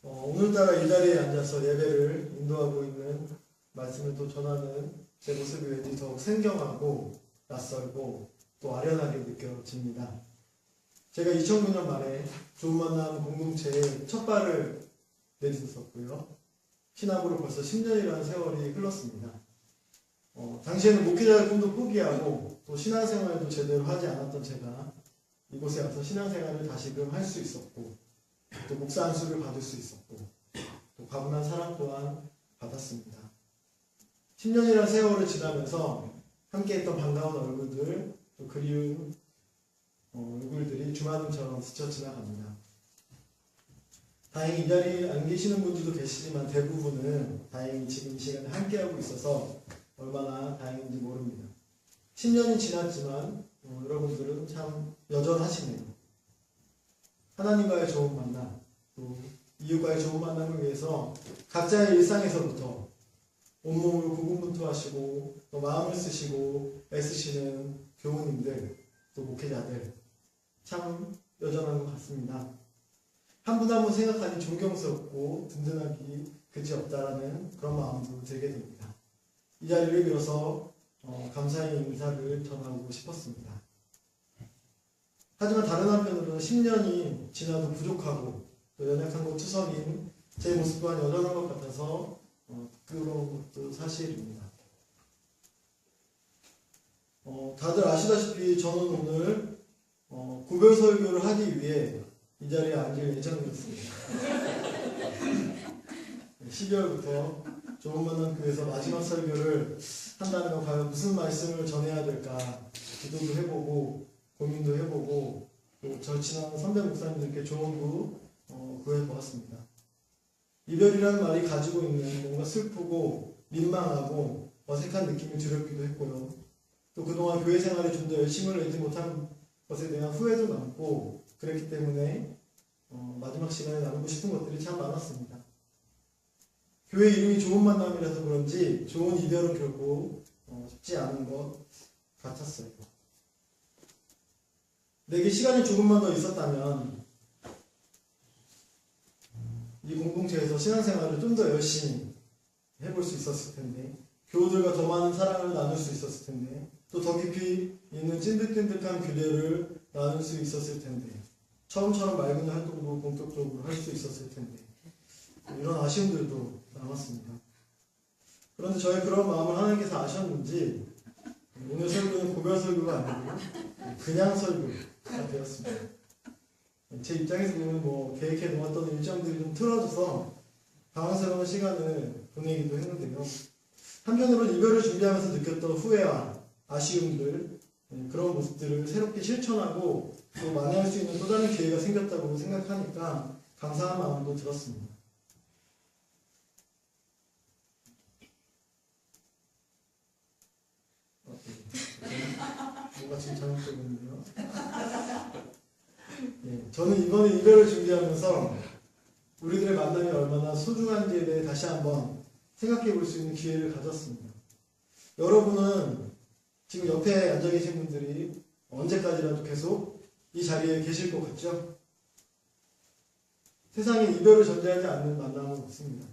오늘따라 이 자리에 앉아서 예배를 인도하고 있는 말씀을 또 전하는 제 모습이 왠지 더욱 생경하고 낯설고 또 아련하게 느껴집니다. 제가 2009년 말에 좋은 만남 공동체에 첫 발을 내딛었고요. 신학으로 벌써 10년이라는 세월이 흘렀습니다. 당시에는 목회자의 꿈도 포기하고 또 신앙생활도 제대로 하지 않았던 제가 이곳에 와서 신앙생활을 다시금 할 수 있었고 또 목사 안수를 받을 수 있었고 또 과분한 사랑 또한 받았습니다. 10년이라는 세월을 지나면서 함께했던 반가운 얼굴들 또 그리운 얼굴들이 주마등처럼 스쳐 지나갑니다. 다행히 이 자리에 안 계시는 분들도 계시지만 대부분은 다행히 지금 이 시간에 함께하고 있어서 얼마나 다행인지 모릅니다. 10년이 지났지만 여러분들은 참 여전하시네요. 하나님과의 좋은 만남, 또 이웃과의 좋은 만남을 위해서 각자의 일상에서부터 온몸으로 고군분투하시고 또 마음을 쓰시고 애쓰시는 교우님들, 또 목회자들 참 여전한 것 같습니다. 한 분 한 분 생각하니 존경스럽고 든든하기 그지없다라는 그런 마음도 들게 됩니다. 이 자리를 빌어서 감사의 인사를 전하고 싶었습니다. 하지만 다른 한편으로는 10년이 지나도 부족하고 또 연약한 것 투성인 제 모습 또한 여전한 것 같아서 부끄러운 것도 사실입니다. 다들 아시다시피 저는 오늘 구별 설교를 하기 위해 이 자리에 앉을 예정이었습니다. 12월부터 좋은 만남 교회에서 마지막 설교를 한다는 건 과연 무슨 말씀을 전해야 될까 기도도 해보고 고민도 해보고 또 절친한 선배 목사님들께 조언도 구해보았습니다. 이별이라는 말이 가지고 있는 뭔가 슬프고 민망하고 어색한 느낌이 두렵기도 했고요. 또 그동안 교회 생활에 좀 더 열심을 내지 못한 것에 대한 후회도 남고 그랬기 때문에 마지막 시간에 나누고 싶은 것들이 참 많았습니다. 교회 이름이 좋은 만남이라서 그런지 좋은 이별은 결코 쉽지 않은 것 같았어요. 내게 시간이 조금만 더 있었다면 이 공동체에서 신앙생활을 좀 더 열심히 해볼 수 있었을 텐데 교우들과 더 많은 사랑을 나눌 수 있었을 텐데 또 더 깊이 있는 찐득찐득한 교제를 나눌 수 있었을 텐데 처음처럼 맑은 활동도 본격적으로 할 수 있었을 텐데 이런 아쉬움들도 남았습니다. 그런데 저의 그런 마음을 하나님께서 아셨는지 오늘 설교는 고별 설교가 아니고 그냥 설교가 되었습니다. 제 입장에서 보면 계획해 놓았던 일정들이 좀 틀어져서 당황스러운 시간을 보내기도 했는데요. 한편으로는 이별을 준비하면서 느꼈던 후회와 아쉬움들 그런 모습들을 새롭게 실천하고 또 만회할 수 있는 또 다른 기회가 생겼다고 생각하니까 감사한 마음도 들었습니다. 뭔가 지금 잘못되거든요. 저는 이번에 이별을 준비하면서 우리들의 만남이 얼마나 소중한지에 대해 다시 한번 생각해 볼 수 있는 기회를 가졌습니다. 여러분은 지금 옆에 앉아 계신 분들이 언제까지라도 계속 이 자리에 계실 것 같죠? 세상에 이별을 전제하지 않는 만남은 없습니다.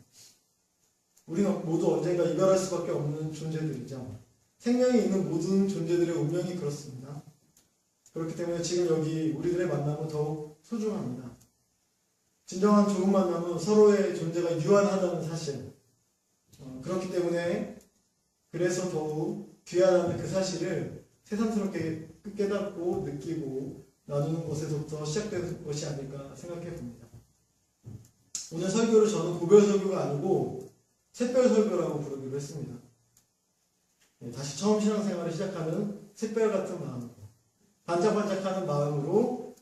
우리는 모두 언젠가 이별할 수밖에 없는 존재들이죠. 생명이 있는 모든 존재들의 운명이 그렇습니다. 그렇기 때문에 지금 여기 우리들의 만남은 더욱 소중합니다. 진정한 좋은 만남은 서로의 존재가 유한하다는 사실. 그렇기 때문에 그래서 더욱 귀하다는 그 사실을 새삼스럽게 깨닫고 느끼고 나누는 것에서부터 시작되는 것이 아닐까 생각해 봅니다. 오늘 설교를 저는 고별 설교가 아니고 샛별 설교라고 부르기로 했습니다. 다시 처음 신앙생활을 시작하는 샛별 같은 마음으로 반짝반짝하는 마음으로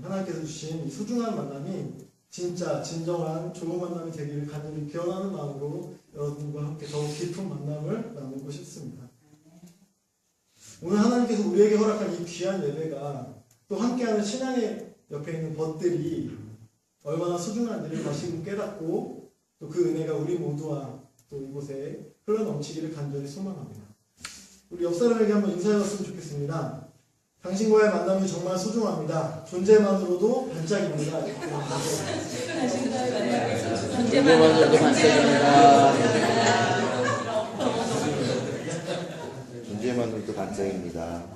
하나님께서 주신 이 소중한 만남이 진짜 진정한 좋은 만남이 되기를 간절히 기원하는 마음으로 여러분과 함께 더욱 깊은 만남을 나누고 싶습니다. 오늘 하나님께서 우리에게 허락한 이 귀한 예배가 또 함께하는 신앙의 옆에 있는 벗들이 얼마나 소중한지를 다시금 깨닫고 또 그 은혜가 우리 모두와 또 이곳에 흘러넘치기를 간절히 소망합니다. 우리 옆 사람에게 한번 인사해봤으면 좋겠습니다. 당신과의 만남이 정말 소중합니다. 존재만으로도 반짝입니다. 당신과의 만남이 존재만으로도 반짝입니다. 존재만으로도 반짝입니다.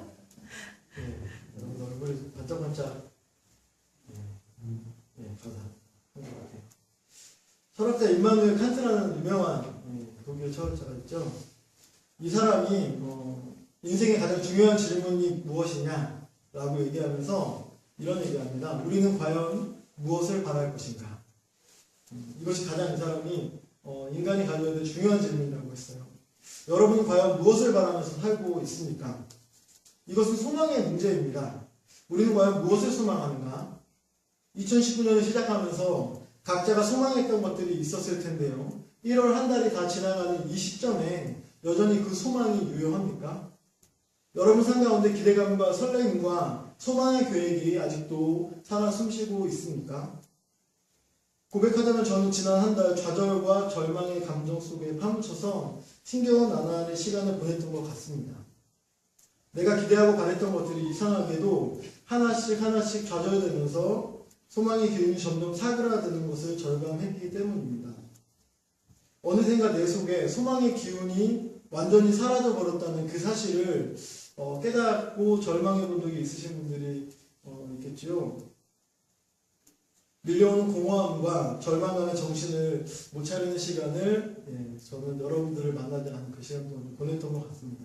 여러분 얼굴이 반짝반짝 가사 한것 같아요. 철학자 임마누엘 칸트라는 유명한 독일 철학자가 있죠. 이 사람이 인생의 가장 중요한 질문이 무엇이냐라고 얘기하면서 이런 얘기합니다. 우리는 과연 무엇을 바랄 것인가? 이것이 가장 이 사람이 인간이 가져야 될 중요한 질문이라고 했어요. 여러분은 과연 무엇을 바라면서 살고 있습니까? 이것은 소망의 문제입니다. 우리는 과연 무엇을 소망하는가? 2019년을 시작하면서 각자가 소망했던 것들이 있었을 텐데요. 1월 한 달이 다 지나가는 이 시점에 여전히 그 소망이 유효합니까? 여러분 삶 가운데 기대감과 설레임과 소망의 계획이 아직도 살아 숨쉬고 있습니까? 고백하자면 저는 지난 한 달 좌절과 절망의 감정 속에 파묻혀서 힘겨운 나날의 시간을 보냈던 것 같습니다. 내가 기대하고 바랬던 것들이 이상하게도 하나씩 좌절되면서 소망의 기운이 점점 사그라드는 것을 절감했기 때문입니다. 어느샌가 내 속에 소망의 기운이 완전히 사라져버렸다는 그 사실을 깨닫고 절망해 본 적이 있으신 분들이 있겠죠. 밀려오는 공허함과 절망감의 정신을 못 차리는 시간을 저는 여러분들을 만나지 않은 그 시간 동안 보냈던 것 같습니다.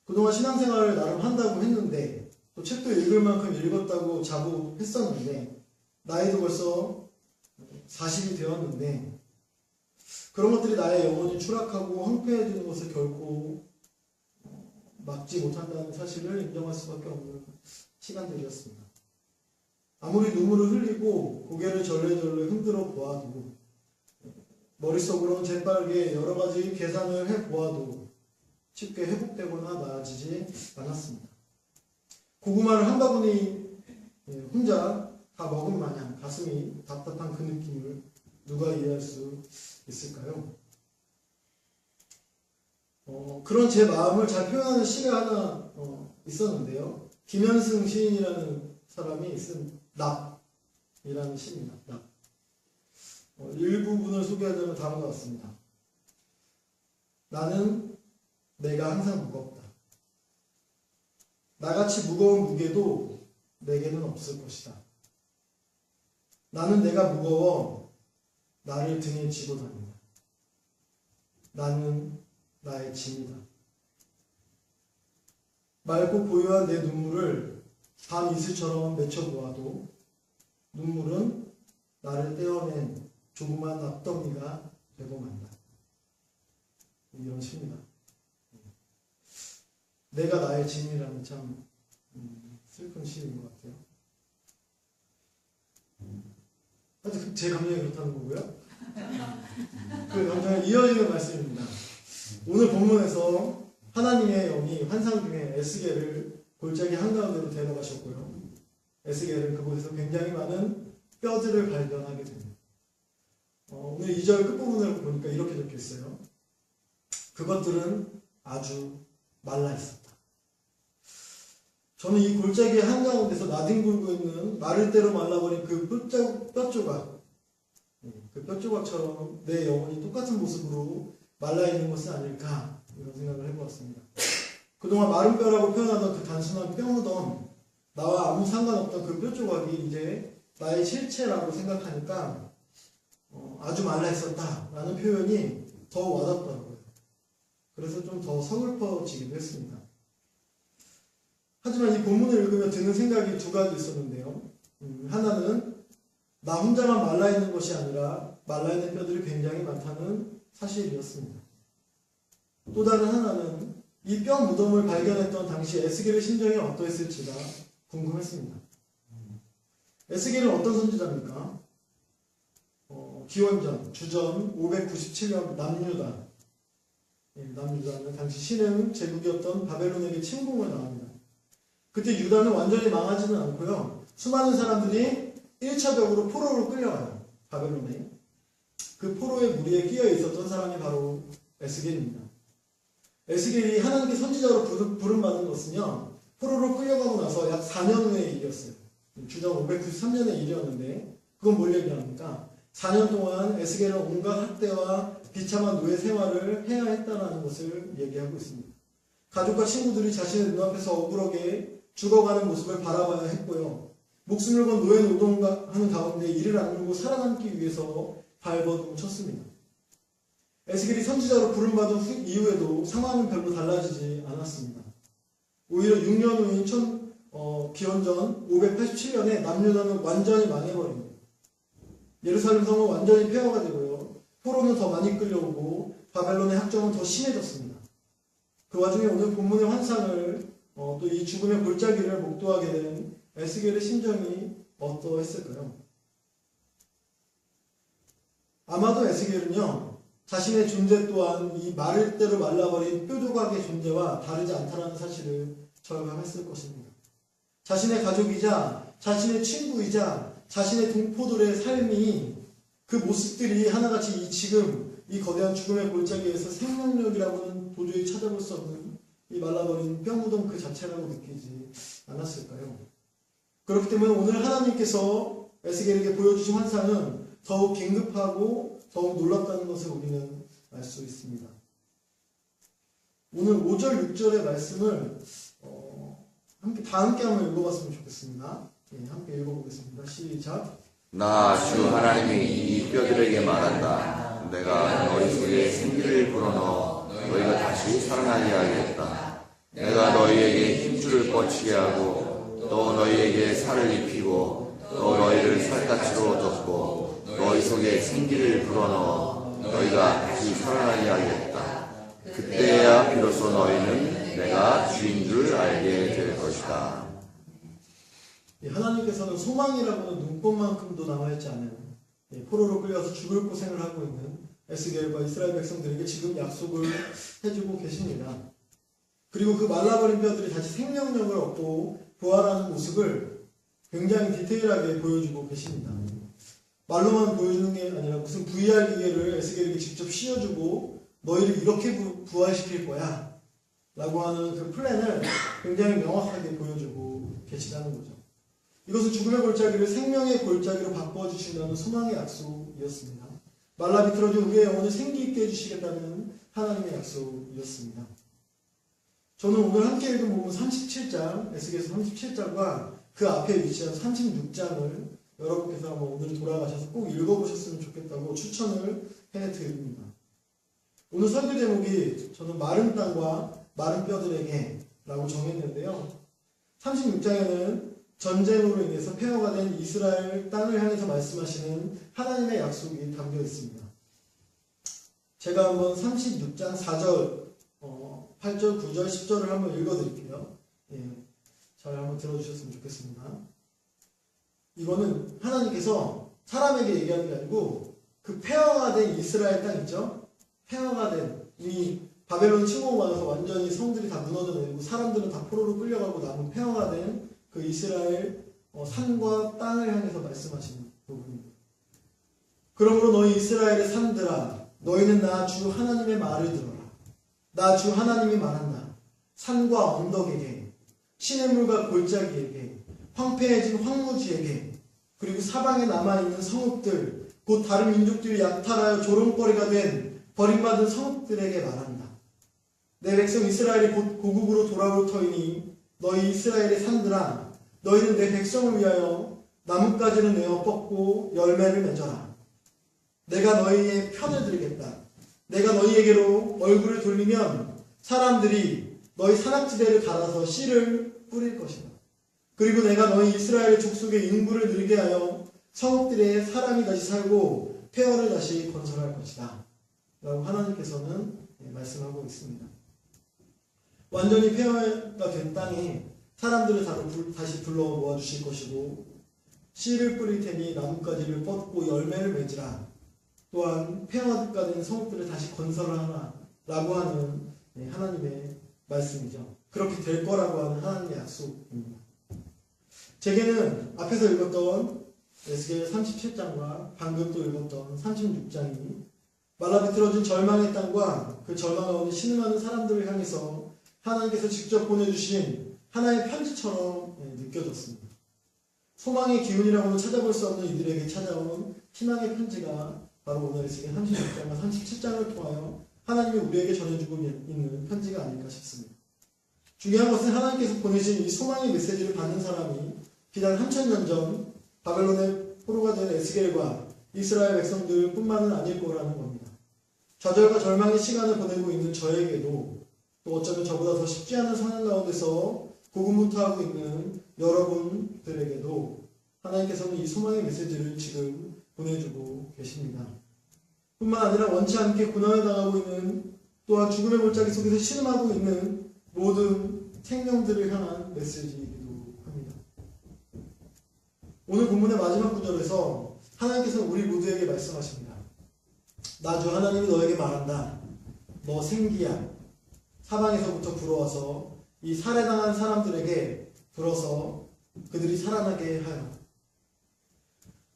그동안 신앙생활을 나름 한다고 했는데 또 책도 읽을 만큼 읽었다고 자부했었는데 나이도 벌써 40이 되었는데 그런 것들이 나의 영혼이 추락하고 황폐해지는 것을 결코 막지 못한다는 사실을 인정할 수밖에 없는 시간들이었습니다. 아무리 눈물을 흘리고 고개를 절레절레 흔들어 보아도 머릿속으로는 재빠르게 여러 가지 계산을 해보아도 쉽게 회복되거나 나아지지 않았습니다. 고구마를 한 바구니 혼자 다 먹은 마냥 가슴이 답답한 그 느낌을 누가 이해할 수 있을까요? 그런 제 마음을 잘 표현하는 시가 하나 있었는데요. 김현승 시인이라는 사람이 쓴 납이라는 시입니다. 납. 일부분을 소개하자면 다음과 같습니다. 나는 내가 항상 무겁다. 나같이 무거운 무게도 내게는 없을 것이다. 나는 내가 무거워 나를 등에 지고 다닌다. 나는 나의 짐이다. 맑고 고요한 내 눈물을 밤 이슬처럼 맺혀보아도 눈물은 나를 떼어낸 조그만 납덩이가 되고 만다. 이런 시입니다. 내가 나의 짐이라는 참 슬픈 시인 것 같아요. 하여튼 제 감정이 그렇다는 거고요. 그 감정에 이어지는 말씀입니다. 오늘 본문에서 하나님의 영이 환상 중에 에스겔을 골짜기 한가운데로 데려가셨고요. 에스겔은 그곳에서 굉장히 많은 뼈들을 발견하게 됩니다. 오늘 2절 끝부분을 보니까 이렇게 적혀 있어요. 그것들은 아주 말라 있었다. 저는 이 골짜기 한가운데서 나뒹굴고 있는 마를 대로 말라버린 그 뼈조각, 그 뼈조각처럼 내 영혼이 똑같은 모습으로 말라있는 것은 아닐까 이런 생각을 해보았습니다. 그동안 마른 뼈라고 표현하던 그 단순한 뼈무덤, 나와 아무 상관없던 그 뼈조각이 이제 나의 실체라고 생각하니까 아주 말라있었다라는 표현이 더 와닿더라고요. 그래서 좀 더 서글퍼지기도 했습니다. 하지만 이 본문을 읽으며 드는 생각이 두 가지 있었는데요. 하나는 나 혼자만 말라있는 것이 아니라 말라있는 뼈들이 굉장히 많다는 사실이었습니다. 또 다른 하나는 이 뼈 무덤을 발견했던 당시 에스겔의 심정이 어떠했을지가 궁금했습니다. 에스겔은 어떤 선지자입니까? 기원전, 주전 597년 남유다. 남유다는 당시 신흥 제국이었던 바벨론에게 침공을 당합니다. 그때 유다는 완전히 망하지는 않고요. 수많은 사람들이 1차적으로 포로로 끌려가요. 바벨론에. 그 포로의 무리에 끼어 있었던 사람이 바로 에스겔입니다. 에스겔이 하나님께 선지자로 부름받은 것은요. 포로로 끌려가고 나서 약 4년 후의 일이었어요. 주전 593년의 일이었는데 그건 뭘 얘기합니까? 4년 동안 에스겔은 온갖 학대와 비참한 노예 생활을 해야 했다는 것을 얘기하고 있습니다. 가족과 친구들이 자신의 눈앞에서 억울하게 죽어가는 모습을 바라봐야 했고요. 목숨을 건 노예 노동하는 가운데 이를 악물고 살아남기 위해서 발버둥 쳤습니다. 에스겔이 선지자로 부름받은 이후에도 상황은 별로 달라지지 않았습니다. 오히려 6년 후인 기원전 587년에 남유다는 완전히 망해버립니다. 예루살렘 성은 완전히 폐허가 되고요. 포로는 더 많이 끌려오고 바벨론의 학정은 더 심해졌습니다. 그 와중에 오늘 본문의 환상을 또 이 죽음의 골짜기를 목도하게 된 에스겔의 심정이 어떠했을까요? 아마도 에스겔은요, 자신의 존재 또한 이 마를 대로 말라버린 뾰조각의 존재와 다르지 않다는 사실을 절감했을 것입니다. 자신의 가족이자 자신의 친구이자 자신의 동포들의 삶이 그 모습들이 하나같이 지금 이 거대한 죽음의 골짜기에서 생명력이라고는 도저히 찾아볼 수 없는 이 말라버린 뼈무덤 그 자체라고 느끼지 않았을까요? 그렇기 때문에 오늘 하나님께서 에스겔에게 보여주신 환상은 더욱 긴급하고 더욱 놀랍다는 것을 우리는 알 수 있습니다. 오늘 5절, 6절의 말씀을 다 함께 한번 읽어봤으면 좋겠습니다. 함께 읽어보겠습니다. 시작. 나 주 하나님이 이 뼈들에게 말한다. 내가 너희 속에 생기를 불어넣어 너희가 다시 살아나게 하겠다. 내가 너희에게 힘줄을 뻗치게 하고 또 너희에게 살을 입히고 또 너희를 살갗으로 덮고 너희 속에 생기를 불어넣어 너희가 다시 살아나게 하겠다. 그때야 비로소 너희는 내가 주인 줄 알게 될 것이다. 하나님께서는 소망이라고는 눈꽃만큼도 남아있지 않은 포로로 끌려서 죽을 고생을 하고 있는 에스겔과 이스라엘 백성들에게 지금 약속을 해주고 계십니다. 그리고 그 말라버린 뼈들이 다시 생명력을 얻고 부활하는 모습을 굉장히 디테일하게 보여주고 계십니다. 말로만 보여주는 게 아니라 무슨 VR 기계를 에스겔에게 직접 씌워주고 너희를 이렇게 부활시킬 거야 라고 하는 그 플랜을 굉장히 명확하게 보여주고 계시다는 거죠. 이것은 죽음의 골짜기를 생명의 골짜기로 바꿔주신다는 소망의 약속이었습니다. 말라 비틀어진 우리의 영혼을 생기 있게 해주시겠다는 하나님의 약속이었습니다. 저는 오늘 함께 읽은 본문 37장, 에스겔서 37장과 그 앞에 위치한 36장을 여러분께서 한번 오늘 돌아가셔서 꼭 읽어보셨으면 좋겠다고 추천을 해드립니다. 오늘 설교 제목이 저는 마른 땅과 마른 뼈들에게 라고 정했는데요. 36장에는 전쟁으로 인해서 폐허가 된 이스라엘 땅을 향해서 말씀하시는 하나님의 약속이 담겨 있습니다. 제가 한번 36장 4절, 8절, 9절, 10절을 한번 읽어드릴게요. 잘 한번 들어주셨으면 좋겠습니다. 이거는 하나님께서 사람에게 얘기하는 게 아니고 그 폐허가 된 이스라엘 땅 있죠? 폐허가 된 이미 바벨론 침공을 받아서 완전히 성들이 다 무너져 내리고 사람들은 다 포로로 끌려가고 남은 폐허가 된 그 이스라엘 산과 땅을 향해서 말씀하시는 부분입니다. 그러므로 너희 이스라엘의 산들아 너희는 나 주 하나님의 말을 들어라. 나 주 하나님이 말한다. 산과 언덕에게 시냇물과 골짜기에게 황폐해진 황무지에게 그리고 사방에 남아있는 성읍들 곧 다른 민족들이 약탈하여 조롱거리가 된 버림받은 성읍들에게 말한다. 내 백성 이스라엘이 곧 고국으로 돌아올 터이니 너희 이스라엘의 산들아 너희는 내 백성을 위하여 나뭇가지를 내어 뻗고 열매를 맺어라. 내가 너희의 편을 들겠다. 내가 너희에게로 얼굴을 돌리면 사람들이 너희 산악지대를 갈아서 씨를 뿌릴 것이다. 그리고 내가 너희 이스라엘 족속의 인구를 늘게 하여 성읍들에 사람이 다시 살고 폐허를 다시 건설할 것이다. 라고 하나님께서는 말씀하고 있습니다. 완전히 폐허가 된 땅에 사람들을 다시 불러 모아주실 것이고 씨를 뿌릴 테니 나뭇가지를 뻗고 열매를 맺으라. 또한 폐허가 된 성읍들을 다시 건설하라 라고 하는 하나님의 말씀이죠. 그렇게 될 거라고 하는 하나님의 약속입니다. 제게는 앞에서 읽었던 에스겔 37장과 방금 또 읽었던 36장이 말라 비틀어진 절망의 땅과 그 절망 가운데 신음하는 사람들을 향해서 하나님께서 직접 보내주신 하나의 편지처럼 느껴졌습니다. 소망의 기운이라고는 찾아볼 수 없는 이들에게 찾아온 희망의 편지가 바로 오늘 에스겔 36장과 37장을 통하여 하나님이 우리에게 전해주고 있는 편지가 아닐까 싶습니다. 중요한 것은 하나님께서 보내신 이 소망의 메시지를 받는 사람이 비단 3000년 전 바벨론의 포로가 된 에스겔과 이스라엘 백성들 뿐만은 아닐 거라는 겁니다. 좌절과 절망의 시간을 보내고 있는 저에게도 또 어쩌면 저보다 더 쉽지 않은 상황 가운데서 고군분투하고 있는 여러분들에게도 하나님께서는 이 소망의 메시지를 지금 보내주고 계십니다. 뿐만 아니라 원치 않게 고난을 당하고 있는 또한 죽음의 골짜기 속에서 신음하고 있는 모든 생명들을 향한 메시지이기도 합니다. 오늘 본문의 마지막 구절에서 하나님께서는 우리 모두에게 말씀하십니다. 나 주 하나님이 너에게 말한다. 너 생기야. 사방에서부터 불어와서 이 살해당한 사람들에게 불어서 그들이 살아나게 하여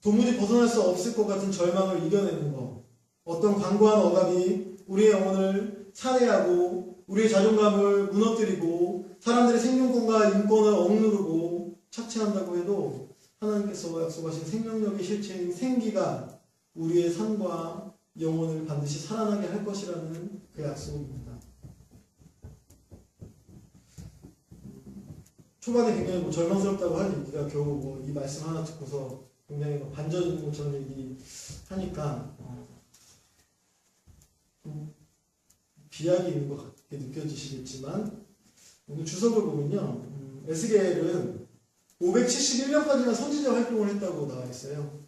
도무지 벗어날 수 없을 것 같은 절망을 이겨내는 것, 어떤 광고한 억압이 우리의 영혼을 살해하고 우리의 자존감을 무너뜨리고 사람들의 생명권과 인권을 억누르고 착취한다고 해도 하나님께서 약속하신 생명력의 실체인 생기가 우리의 삶과 영혼을 반드시 살아나게 할 것이라는 그 약속입니다. 초반에 굉장히 절망스럽다고 할 얘기가 겨우 이 말씀 하나 듣고서 굉장히 반전 있는 것처럼 얘기하니까 비약이 있는 것 같게 느껴지시겠지만 오늘 주석을 보면요, 에스겔은 571년까지나 선지자 활동을 했다고 나와 있어요.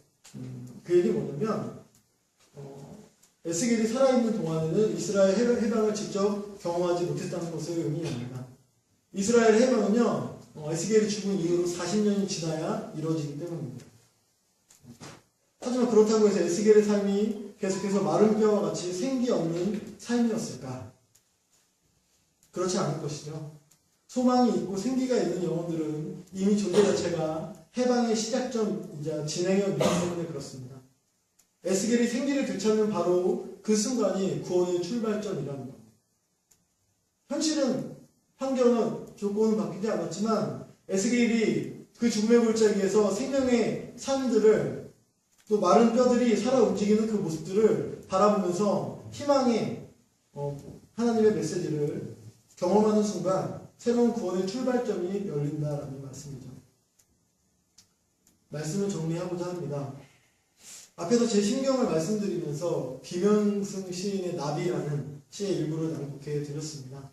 그 얘기 뭐냐면 에스겔이 살아있는 동안에는 이스라엘 해방을 직접 경험하지 못했다는 것을 의미합니다. 이스라엘 해방은요, 에스겔이 죽은 이후로 40년이 지나야 이루어지기 때문입니다. 하지만 그렇다고 해서 에스겔의 삶이 계속해서 마른 뼈와 같이 생기 없는 삶이었을까? 그렇지 않을 것이죠. 소망이 있고 생기가 있는 영혼들은 이미 존재 자체가 해방의 시작점이자 진행형이기 때문에 그렇습니다. 에스겔이 생기를 되찾는 바로 그 순간이 구원의 출발점이라는 겁니다. 현실은, 환경은, 조건은 바뀌지 않았지만 에스겔이 그 죽음의 골짜기에서 생명의 삶들을 또 마른 뼈들이 살아 움직이는 그 모습들을 바라보면서 희망의 하나님의 메시지를 경험하는 순간 새로운 구원의 출발점이 열린다라는 말씀이죠. 말씀을 정리하고자 합니다. 앞에서 제 심경을 말씀드리면서 김영승 시인의 나비라는 시의 일부를 낭독해 드렸습니다.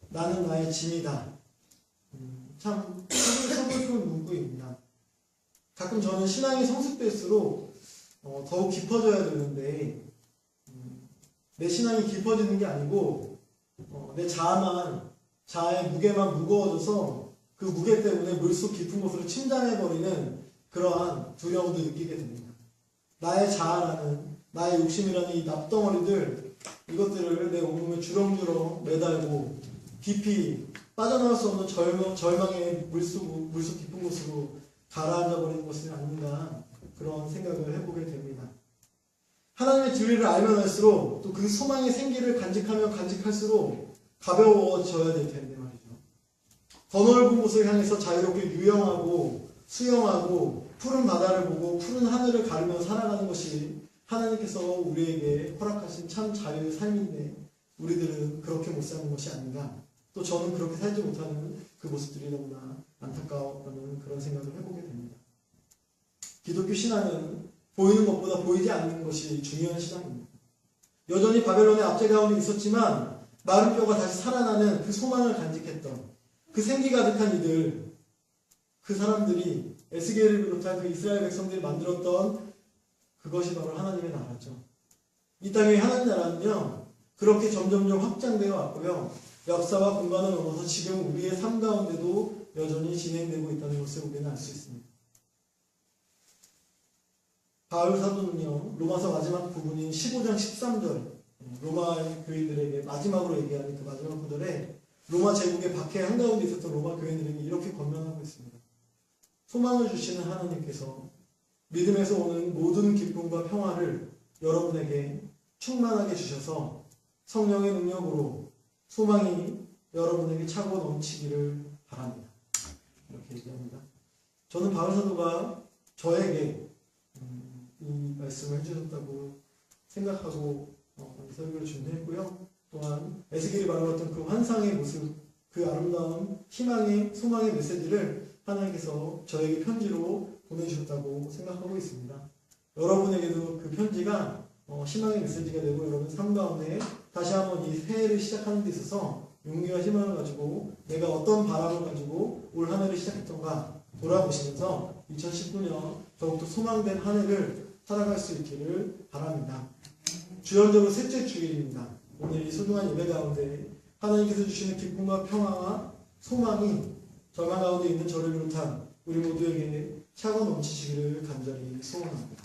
나는 나의 짐이다. 참 서글픈 문구입니다. 가끔 저는 신앙이 성숙될수록 더욱 깊어져야 되는데 내 신앙이 깊어지는 게 아니고 내 자아의 무게만 무거워져서 그 무게 때문에 물속 깊은 곳으로 침잠해버리는 그러한 두려움도 느끼게 됩니다. 나의 자아라는, 나의 욕심이라는 이 납덩어리들, 이것들을 내 온몸에 주렁주렁 매달고 깊이 빠져나올 수 없는 절망의 물속 깊은 곳으로 가라앉아버리는 것은 아닌가, 그런 생각을 해보게 됩니다. 하나님의 진리를 알면 할수록 또 그 소망의 생기를 간직하면 간직할수록 가벼워져야 될 텐데 말이죠. 더 넓은 곳을 향해서 자유롭게 유영하고 수영하고 푸른 바다를 보고 푸른 하늘을 가르며 살아가는 것이 하나님께서 우리에게 허락하신 참 자유의 삶인데 우리들은 그렇게 못 사는 것이 아닌가. 또 저는 그렇게 살지 못하는 그 모습들이 너무나 안타까웠다는 그런 생각을 해보게 됩니다. 기독교 신앙은 보이는 것보다 보이지 않는 것이 중요한 신앙입니다. 여전히 바벨론의 압제 가운데 있었지만 마른 뼈가 다시 살아나는 그 소망을 간직했던 그 생기 가득한 이들, 그 사람들이 에스겔을 비롯한 그 이스라엘 백성들이 만들었던 그것이 바로 하나님의 나라죠. 이 땅의 하나님 나라는요, 그렇게 점점점 확장되어 왔고요, 역사와 공간을 넘어서 지금 우리의 삶 가운데도 여전히 진행되고 있다는 것을 우리는 알 수 있습니다. 바울 사도는요, 로마서 마지막 부분인 15장 13절, 로마 교인들에게 마지막으로 얘기하는 그 마지막 구절에 로마 제국의 박해 한가운데 있었던 로마 교인들에게 이렇게 권면하고 있습니다. 소망을 주시는 하나님께서 믿음에서 오는 모든 기쁨과 평화를 여러분에게 충만하게 주셔서 성령의 능력으로 소망이 여러분에게 차고 넘치기를 바랍니다. 이렇게 얘기합니다. 저는 바울 사도가 저에게 이 말씀을 해주셨다고 생각하고 이 설교를 준비했고요. 또한 에스겔이 말했던 그 환상의 모습, 그 아름다운 희망의 소망의 메시지를 하나님께서 저에게 편지로 보내주셨다고 생각하고 있습니다. 여러분에게도 그 편지가 희망의 메시지가 되고 여러분 삶 가운데 다시 한번 이 새해를 시작하는 데 있어서 용기와 희망을 가지고 내가 어떤 바람을 가지고 올 한 해를 시작했던가 돌아보시면서 2019년 더욱더 소망된 한 해를 살아갈 수 있기를 바랍니다. 주연적으로 셋째 주일입니다. 오늘 이 소중한 예배 가운데 하나님께서 주시는 기쁨과 평화와 소망이 절망 가운데 있는 저를 비롯한 우리 모두에게 차고 넘치시기를 간절히 소원합니다.